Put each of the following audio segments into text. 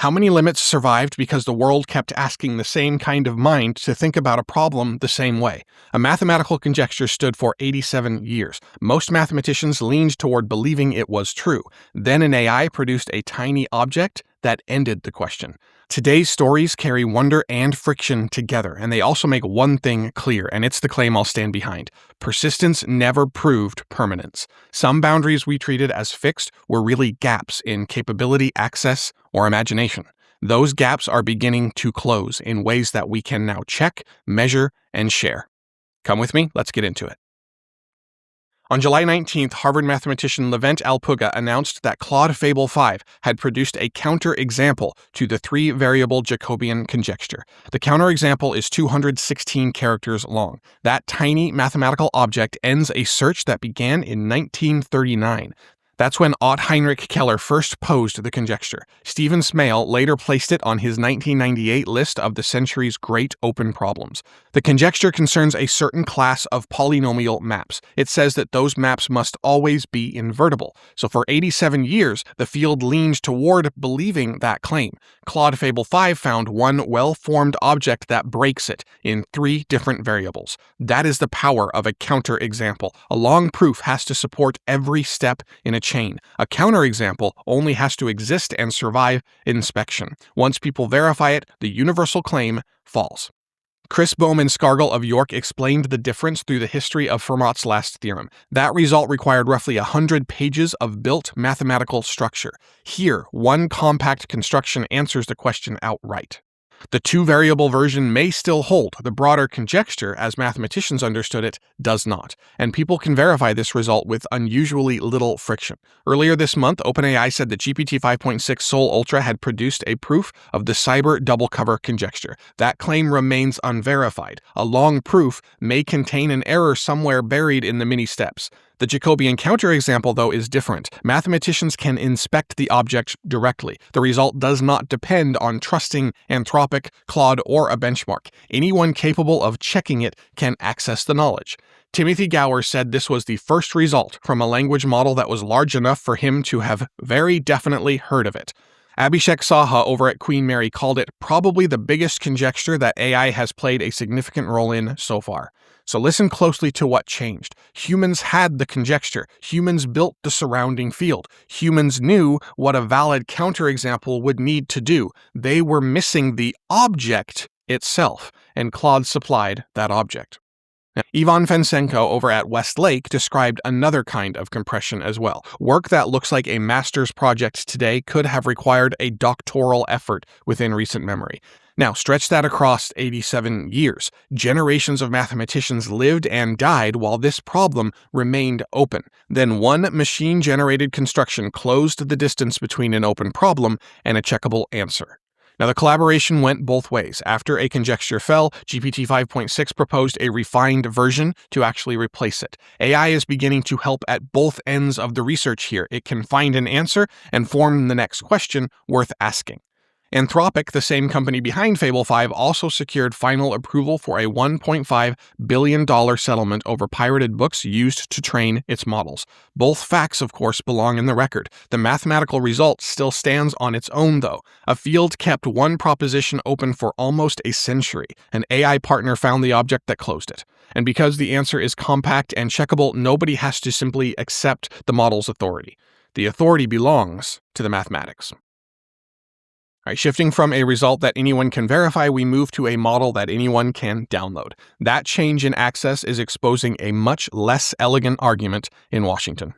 How many limits survived because the world kept asking the same kind of mind to think about a problem the same way? A mathematical conjecture stood for 87 years. Most mathematicians leaned toward believing it was true. Then an AI produced a tiny object that ended the question. Today's stories carry wonder and friction together, and they also make one thing clear, and it's the claim I'll stand behind. Persistence never proved permanence. Some boundaries we treated as fixed were really gaps in capability, access, or imagination. Those gaps are beginning to close in ways that we can now check, measure, and share. Come with me, let's get into it. On July 19th, Harvard mathematician Levent Alpuga announced that Claude Fable 5 had produced a counterexample to the three-variable Jacobian conjecture. The counterexample is 216 characters long. That tiny mathematical object ends a search that began in 1939. That's when Ott Heinrich Keller first posed the conjecture. Stephen Smale later placed it on his 1998 list of the century's great open problems. The conjecture concerns a certain class of polynomial maps. It says that those maps must always be invertible. So for 87 years, the field leaned toward believing that claim. Claude Fable 5 found one well-formed object that breaks it in three different variables. That is the power of a counterexample. A long proof has to support every step in a chain. A counterexample only has to exist and survive inspection. Once people verify it, the universal claim falls. Chris Bowman-Scargill of York explained the difference through the history of Fermat's last theorem. That result required roughly 100 pages of built mathematical structure. Here, one compact construction answers the question outright. The two-variable version may still hold. The broader conjecture, as mathematicians understood it, does not. And people can verify this result with unusually little friction. Earlier this month, OpenAI said that GPT 5.6 Sol Ultra had produced a proof of the cyber double-cover conjecture. That claim remains unverified. A long proof may contain an error somewhere buried in the many steps. The Jacobian counterexample, though, is different. Mathematicians can inspect the object directly. The result does not depend on trusting Anthropic, Claude, or a benchmark. Anyone capable of checking it can access the knowledge. Timothy Gower said this was the first result from a language model that was large enough for him to have very definitely heard of it. Abhishek Saha over at Queen Mary called it probably the biggest conjecture that AI has played a significant role in so far. So listen closely to what changed. Humans had the conjecture. Humans built the surrounding field. Humans knew what a valid counterexample would need to do. They were missing the object itself, and Claude supplied that object. Ivan Fensenko over at Westlake described another kind of compression as well. Work that looks like a master's project today could have required a doctoral effort within recent memory. Now, stretch that across 87 years. Generations of mathematicians lived and died while this problem remained open. Then one machine-generated construction closed the distance between an open problem and a checkable answer. Now, the collaboration went both ways. After a conjecture fell, GPT 5.6 proposed a refined version to actually replace it. AI is beginning to help at both ends of the research here. It can find an answer and form the next question worth asking. Anthropic, the same company behind Fable 5, also secured final approval for a $1.5 billion settlement over pirated books used to train its models. Both facts, of course, belong in the record. The mathematical result still stands on its own, though. A field kept one proposition open for almost a century. An AI partner found the object that closed it. And because the answer is compact and checkable, nobody has to simply accept the model's authority. The authority belongs to the mathematics. All right, shifting from a result that anyone can verify, we move to a model that anyone can download. That change in access is exposing a much less elegant argument in Washington.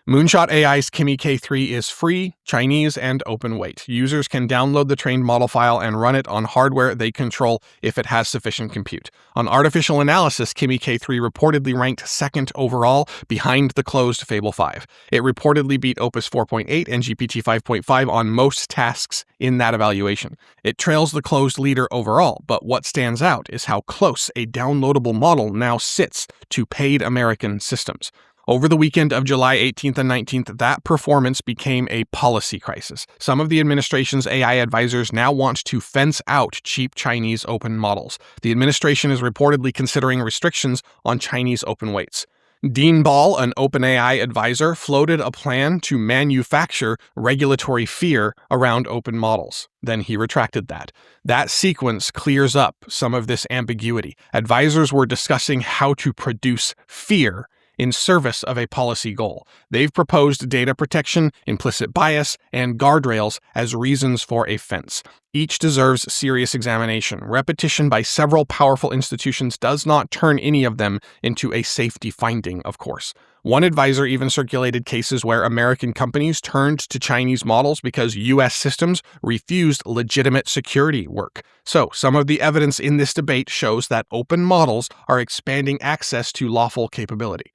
Moonshot AI's Kimi K3 is free, Chinese, and open weight. Users can download the trained model file and run it on hardware they control if it has sufficient compute. On artificial analysis, Kimi K3 reportedly ranked second overall behind the closed Fable 5. It reportedly beat Opus 4.8 and GPT 5.5 on most tasks in that evaluation. It trails the closed leader overall, but what stands out is how close a downloadable model now sits to paid American systems. Over the weekend of July 18th and 19th, that performance became a policy crisis. Some of the administration's AI advisors now want to fence out cheap Chinese open models. The administration is reportedly considering restrictions on Chinese open weights. Dean Ball, an OpenAI advisor, floated a plan to manufacture regulatory fear around open models. Then he retracted that. That sequence clears up some of this ambiguity. Advisors were discussing how to produce fear in service of a policy goal. They've proposed data protection, implicit bias, and guardrails as reasons for a fence. Each deserves serious examination. Repetition by several powerful institutions does not turn any of them into a safety finding, of course. One advisor even circulated cases where American companies turned to Chinese models because U.S. systems refused legitimate security work. So, some of the evidence in this debate shows that open models are expanding access to lawful capability.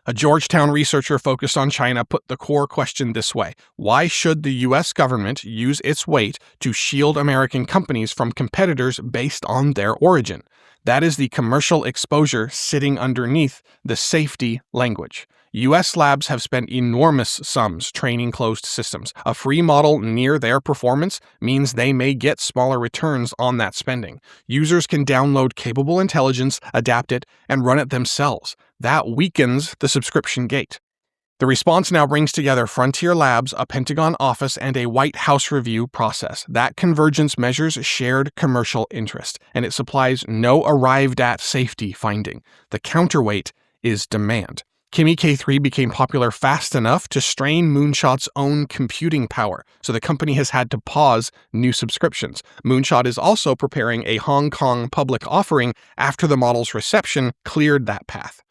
A Georgetown researcher focused on China put the core question this way: why should the U.S. government use its weight to shield American companies from competitors based on their origin? That is the commercial exposure sitting underneath the safety language. U.S. labs have spent enormous sums training closed systems. A free model near their performance means they may get smaller returns on that spending. Users can download capable intelligence, adapt it, and run it themselves. That weakens the subscription gate. The response now brings together Frontier Labs, a Pentagon office, and a White House review process. That convergence measures shared commercial interest, and it supplies no arrived-at safety finding. The counterweight is demand. Kimi K3 became popular fast enough to strain Moonshot's own computing power, so the company has had to pause new subscriptions. Moonshot is also preparing a Hong Kong public offering after the model's reception cleared that path.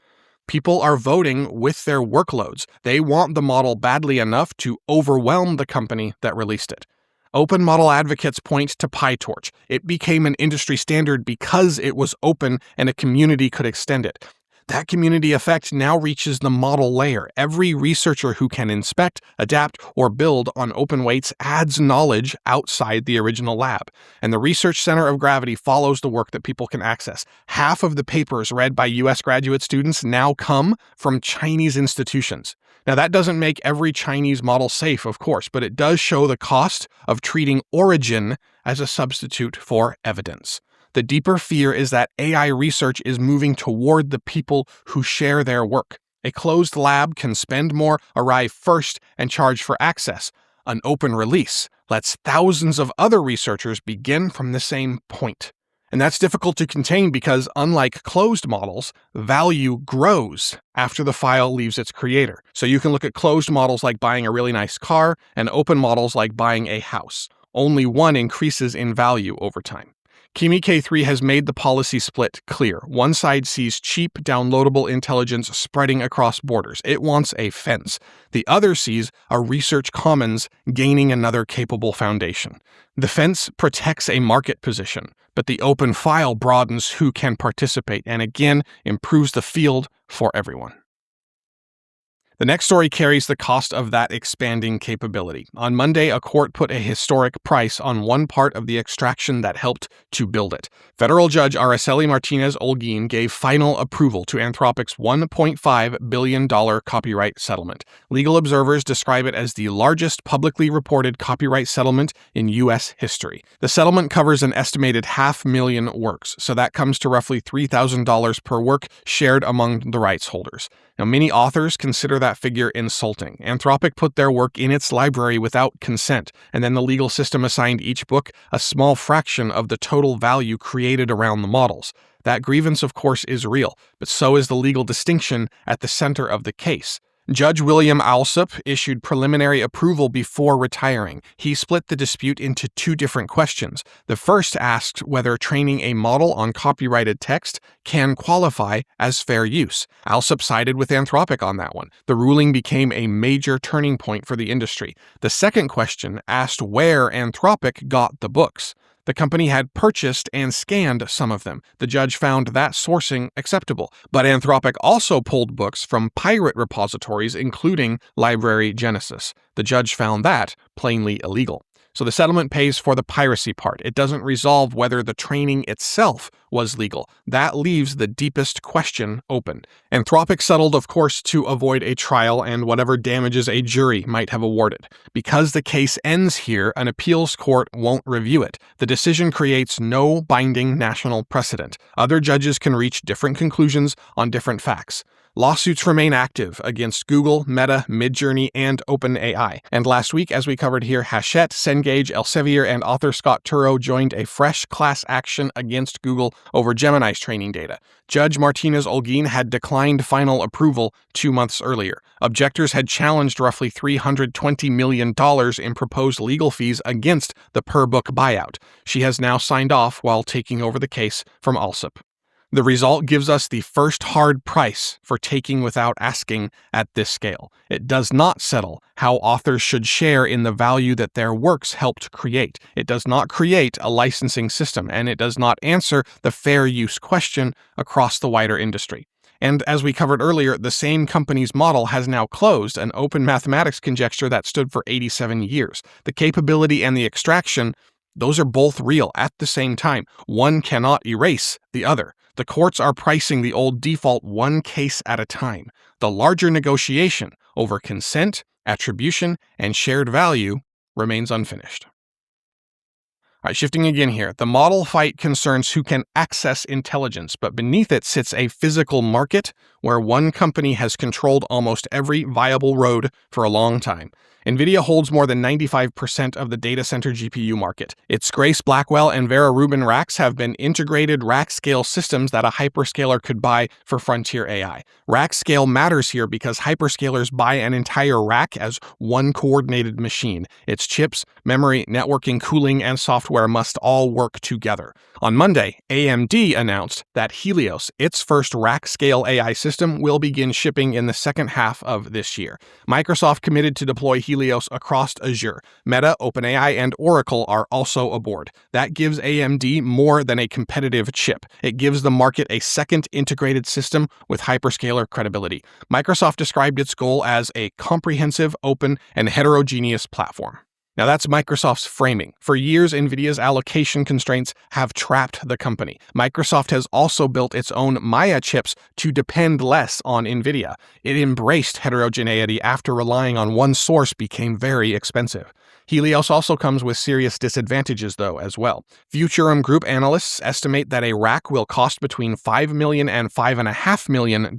People are voting with their workloads. They want the model badly enough to overwhelm the company that released it. Open model advocates point to PyTorch. It became an industry standard because it was open and a community could extend it. That community effect now reaches the model layer. Every researcher who can inspect, adapt, or build on open weights adds knowledge outside the original lab. And the research center of gravity follows the work that people can access. Half of the papers read by U.S. graduate students now come from Chinese institutions. Now, that doesn't make every Chinese model safe, of course, but it does show the cost of treating origin as a substitute for evidence. The deeper fear is that AI research is moving toward the people who share their work. A closed lab can spend more, arrive first, and charge for access. An open release lets thousands of other researchers begin from the same point. And that's difficult to contain because, unlike closed models, value grows after the file leaves its creator. So you can look at closed models like buying a really nice car and open models like buying a house. Only one increases in value over time. Kimi K3 has made the policy split clear. One side sees cheap, downloadable intelligence spreading across borders. It wants a fence. The other sees a research commons gaining another capable foundation. The fence protects a market position, but the open file broadens who can participate and again improves the field for everyone. The next story carries the cost of that expanding capability. On Monday, a court put a historic price on one part of the extraction that helped to build it. Federal Judge Araceli Martinez-Olguin gave final approval to Anthropic's $1.5 billion copyright settlement. Legal observers describe it as the largest publicly reported copyright settlement in U.S. history. The settlement covers an estimated 500,000 works, so that comes to roughly $3,000 per work shared among the rights holders. Now, many authors consider that figure insulting. Anthropic put their work in its library without consent, and then the legal system assigned each book a small fraction of the total value created around the models. That grievance, of course, is real, but so is the legal distinction at the center of the case. Judge William Alsup issued preliminary approval before retiring. He split the dispute into two different questions. The first asked whether training a model on copyrighted text can qualify as fair use. Alsup sided with Anthropic on that one. The ruling became a major turning point for the industry. The second question asked where Anthropic got the books. The company had purchased and scanned some of them. The judge found that sourcing acceptable, but Anthropic also pulled books from pirate repositories, including Library Genesis. The judge found that plainly illegal. So the settlement pays for the piracy part. It doesn't resolve whether the training itself was legal. That leaves the deepest question open. Anthropic settled, of course, to avoid a trial and whatever damages a jury might have awarded. Because the case ends here, an appeals court won't review it. The decision creates no binding national precedent. Other judges can reach different conclusions on different facts. Lawsuits remain active against Google, Meta, Midjourney, and OpenAI. And last week, as we covered here, Hachette, Cengage, Elsevier, and author Scott Turow joined a fresh class action against Google over Gemini's training data. Judge Martinez-Olguin had declined final approval 2 months earlier. Objectors had challenged roughly $320 million in proposed legal fees against the per-book buyout. She has now signed off while taking over the case from Alsop. The result gives us the first hard price for taking without asking at this scale. It does not settle how authors should share in the value that their works helped create. It does not create a licensing system, and it does not answer the fair use question across the wider industry. And as we covered earlier, the same company's model has now closed an open mathematics conjecture that stood for 87 years. The capability and the extraction, those are both real at the same time. One cannot erase the other. The courts are pricing the old default one case at a time. The larger negotiation over consent, attribution, and shared value remains unfinished. All right, shifting again here. The model fight concerns who can access intelligence, but beneath it sits a physical market where one company has controlled almost every viable road for a long time. Nvidia holds more than 95% of the data center GPU market. Its Grace Blackwell and Vera Rubin racks have been integrated rack-scale systems that a hyperscaler could buy for frontier AI. Rack scale matters here because hyperscalers buy an entire rack as one coordinated machine. Its chips, memory, networking, cooling, and software must all work together. On Monday, AMD announced that Helios, its first rack-scale AI system, will begin shipping in the second half of this year. Microsoft committed to deploy Helios across Azure. Meta, OpenAI, and Oracle are also aboard. That gives AMD more than a competitive chip. It gives the market a second integrated system with hyperscaler credibility. Microsoft described its goal as a comprehensive, open, and heterogeneous platform. Now that's Microsoft's framing. For years, Nvidia's allocation constraints have trapped the company. Microsoft has also built its own Maya chips to depend less on Nvidia. It embraced heterogeneity after relying on one source became very expensive. Helios also comes with serious disadvantages, though, as well. Futurum Group analysts estimate that a rack will cost between $5 million and $5.5 million.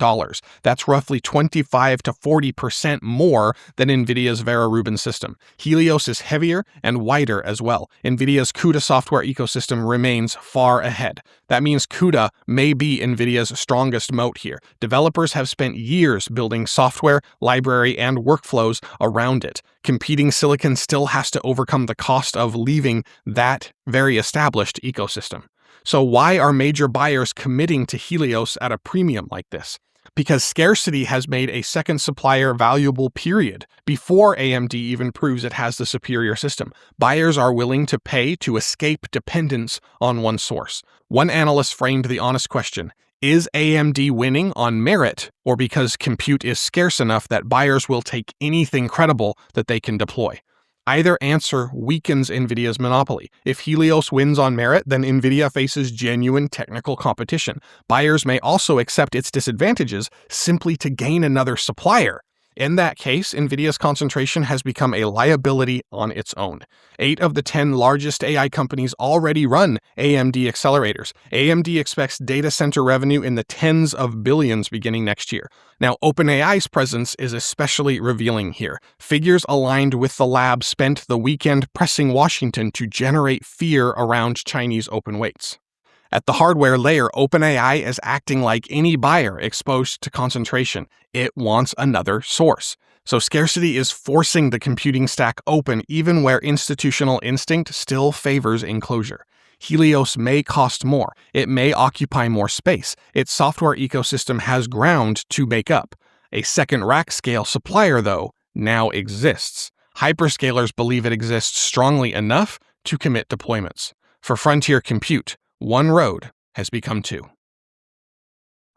That's roughly 25 to 40% more than Nvidia's Vera Rubin system. Helios is heavier and wider as well. Nvidia's CUDA software ecosystem remains far ahead. That means CUDA may be Nvidia's strongest moat here. Developers have spent years building software, library, and workflows around it. Competing silicon still has to overcome the cost of leaving that very established ecosystem. So why are major buyers committing to Helios at a premium like this? Because scarcity has made a second supplier valuable, period. Before AMD even proves it has the superior system, buyers are willing to pay to escape dependence on one source. One analyst framed the honest question: is AMD winning on merit or because compute is scarce enough that buyers will take anything credible that they can deploy? Either answer weakens Nvidia's monopoly. If Helios wins on merit, then Nvidia faces genuine technical competition. Buyers may also accept its disadvantages simply to gain another supplier. In that case, Nvidia's concentration has become a liability on its own. 8 of the 10 largest AI companies already run AMD accelerators. AMD expects data center revenue in the tens of billions beginning next year. Now, OpenAI's presence is especially revealing here. Figures aligned with the lab spent the weekend pressing Washington to generate fear around Chinese open weights. At the hardware layer, OpenAI is acting like any buyer exposed to concentration. It wants another source. So scarcity is forcing the computing stack open even where institutional instinct still favors enclosure. Helios may cost more. It may occupy more space. Its software ecosystem has ground to make up. A second rack-scale supplier, though, now exists. Hyperscalers believe it exists strongly enough to commit deployments. For frontier compute, one road has become 2.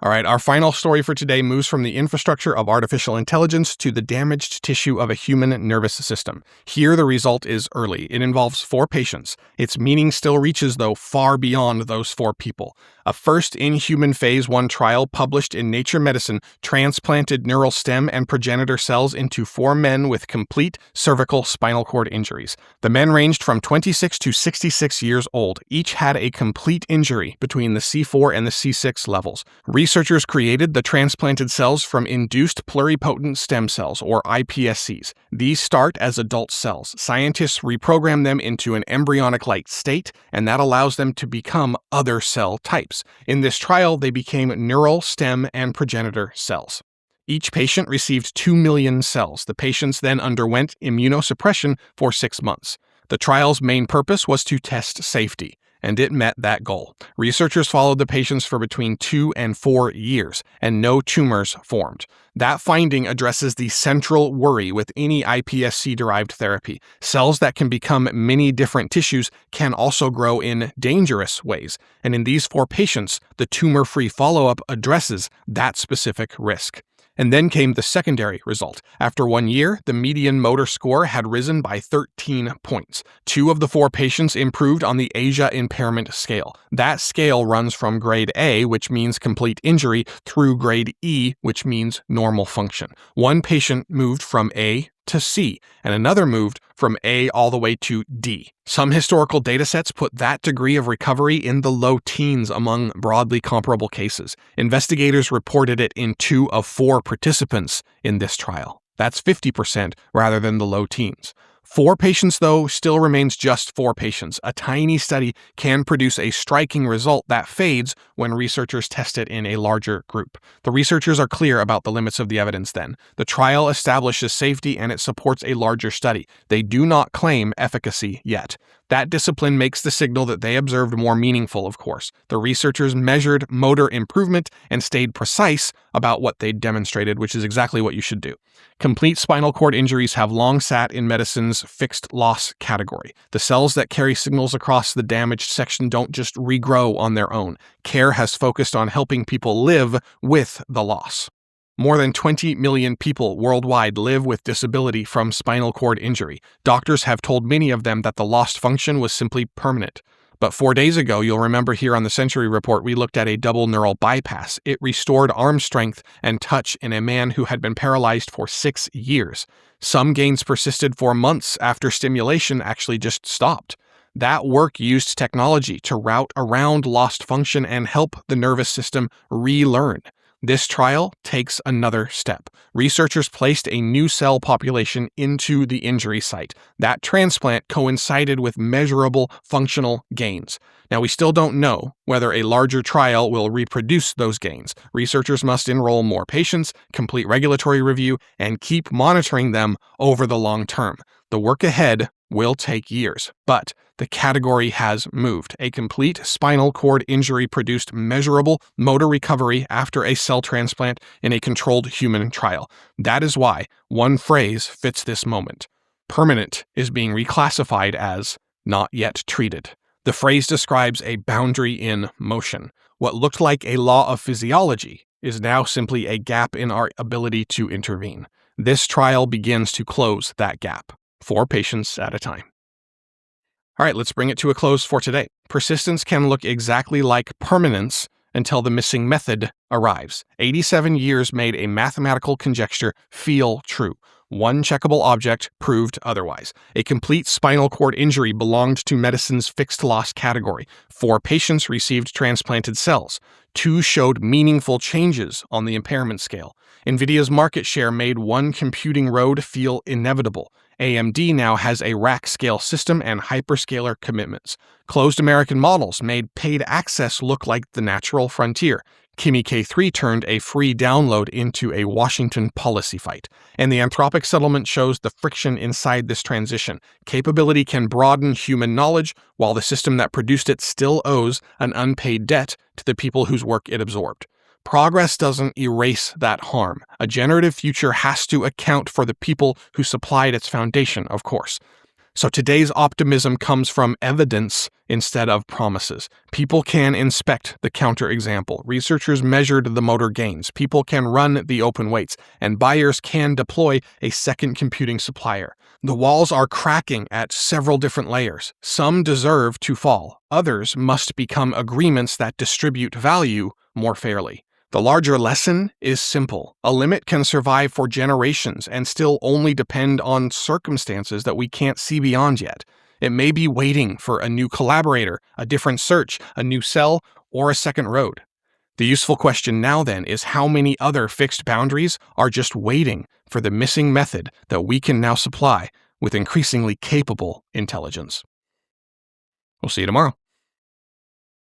All right, our final story for today moves from the infrastructure of artificial intelligence to the damaged tissue of a human nervous system. Here, the result is early. It involves 4 patients. Its meaning still reaches, though, far beyond those 4 people. A first-in-human phase 1 trial published in Nature Medicine transplanted neural stem and progenitor cells into 4 men with complete cervical spinal cord injuries. The men ranged from 26 to 66 years old. Each had a complete injury between the C4 and the C6 levels. Researchers created the transplanted cells from induced pluripotent stem cells, or iPSCs. These start as adult cells. Scientists reprogram them into an embryonic-like state, and that allows them to become other cell types. In this trial, they became neural stem and progenitor cells. Each patient received 2 million cells. The patients then underwent immunosuppression for 6 months. The trial's main purpose was to test safety, and it met that goal. Researchers followed the patients for between 2 and 4 years, and no tumors formed. That finding addresses the central worry with any iPSC-derived therapy. Cells that can become many different tissues can also grow in dangerous ways, and in these 4 patients, the tumor-free follow-up addresses that specific risk. And then came the secondary result. After 1 year, the median motor score had risen by 13 points. 2 of the 4 patients improved on the Asia impairment scale. That scale runs from grade A, which means complete injury, through grade E, which means normal function. 1 patient moved from A to C, and another moved from A all the way to D. Some historical datasets put that degree of recovery in the low teens among broadly comparable cases. Investigators reported it in 2 of 4 participants in this trial. That's 50% rather than the low teens. 4 patients, though, still remains just 4 patients. A tiny study can produce a striking result that fades when researchers test it in a larger group. The researchers are clear about the limits of the evidence then. The trial establishes safety and it supports a larger study. They do not claim efficacy yet. That discipline makes the signal that they observed more meaningful, of course. The researchers measured motor improvement and stayed precise about what they demonstrated, which is exactly what you should do. Complete spinal cord injuries have long sat in medicine's fixed loss category. The cells that carry signals across the damaged section don't just regrow on their own. Care has focused on helping people live with the loss. More than 20 million people worldwide live with disability from spinal cord injury. Doctors have told many of them that the lost function was simply permanent. But 4 days ago, you'll remember here on the Century Report, we looked at a double neural bypass. It restored arm strength and touch in a man who had been paralyzed for 6 years. Some gains persisted for months after stimulation actually just stopped. That work used technology to route around lost function and help the nervous system relearn. This trial takes another step. Researchers placed a new cell population into the injury site. That transplant coincided with measurable functional gains. Now, we still don't know whether a larger trial will reproduce those gains. Researchers must enroll more patients, complete regulatory review, and keep monitoring them over the long term. The work ahead will take years, but the category has moved. A complete spinal cord injury produced measurable motor recovery after a cell transplant in a controlled human trial. That is why one phrase fits this moment. Permanent is being reclassified as not yet treated. The phrase describes a boundary in motion. What looked like a law of physiology is now simply a gap in our ability to intervene. This trial begins to close that gap, 4 patients at a time. All right, let's bring it to a close for today. Persistence can look exactly like permanence until the missing method arrives. 87 years made a mathematical conjecture feel true. One checkable object proved otherwise. A complete spinal cord injury belonged to medicine's fixed loss category. 4 patients received transplanted cells. 2 showed meaningful changes on the impairment scale. Nvidia's market share made one computing road feel inevitable. AMD now has a rack-scale system and hyperscaler commitments. Closed American models made paid access look like the natural frontier. Kimi K3 turned a free download into a Washington policy fight. And the Anthropic settlement shows the friction inside this transition. Capability can broaden human knowledge, while the system that produced it still owes an unpaid debt to the people whose work it absorbed. Progress doesn't erase that harm. A generative future has to account for the people who supplied its foundation, of course. So today's optimism comes from evidence instead of promises. People can inspect the counterexample. Researchers measured the motor gains. People can run the open weights, and buyers can deploy a second computing supplier. The walls are cracking at several different layers. Some deserve to fall. Others must become agreements that distribute value more fairly. The larger lesson is simple. A limit can survive for generations and still only depend on circumstances that we can't see beyond yet. It may be waiting for a new collaborator, a different search, a new cell, or a second road. The useful question now then is how many other fixed boundaries are just waiting for the missing method that we can now supply with increasingly capable intelligence. We'll see you tomorrow.